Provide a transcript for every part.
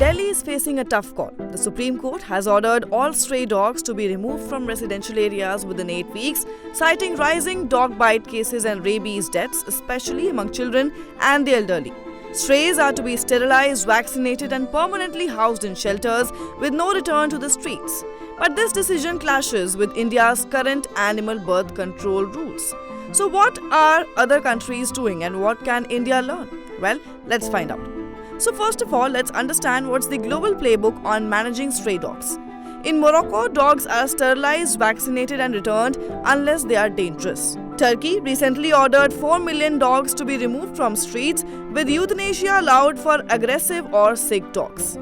Delhi is facing a tough call. The Supreme Court has ordered all stray dogs to be removed from residential areas within 8 weeks, citing rising dog bite cases and rabies deaths, especially among children and the elderly. Strays are to be sterilized, vaccinated, and permanently housed in shelters with no return to the streets. But this decision clashes with India's current animal birth control rules. So, what are other countries doing and what can India learn? Well, let's find out. So first of all, let's understand what's the global playbook on managing stray dogs. In Morocco, dogs are sterilized, vaccinated and returned unless they are dangerous. Turkey recently ordered 4 million dogs to be removed from streets, with euthanasia allowed for aggressive or sick dogs.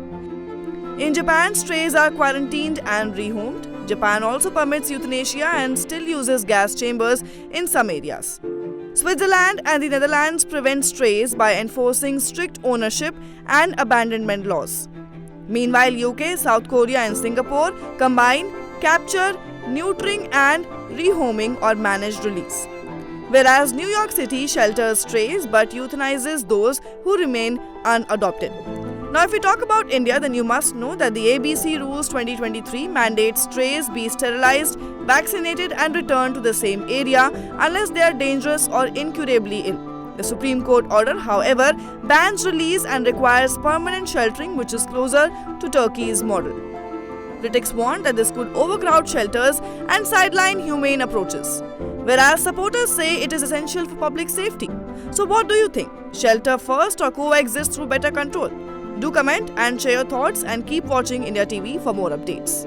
In Japan, strays are quarantined and rehomed. Japan also permits euthanasia and still uses gas chambers in some areas. Switzerland and the Netherlands prevent strays by enforcing strict ownership and abandonment laws. Meanwhile, UK, South Korea and Singapore combine capture, neutering and rehoming or managed release. Whereas New York City shelters strays but euthanizes those who remain unadopted. Now, if we talk about India, then you must know that the ABC Rules 2023 mandates strays be sterilized, vaccinated and returned to the same area unless they are dangerous or incurably ill. The Supreme Court order, however, bans release and requires permanent sheltering, which is closer to Turkey's model. Critics warn that this could overcrowd shelters and sideline humane approaches, whereas supporters say it is essential for public safety. So what do you think? Shelter first or coexist through better control? Do comment and share your thoughts and keep watching India TV for more updates.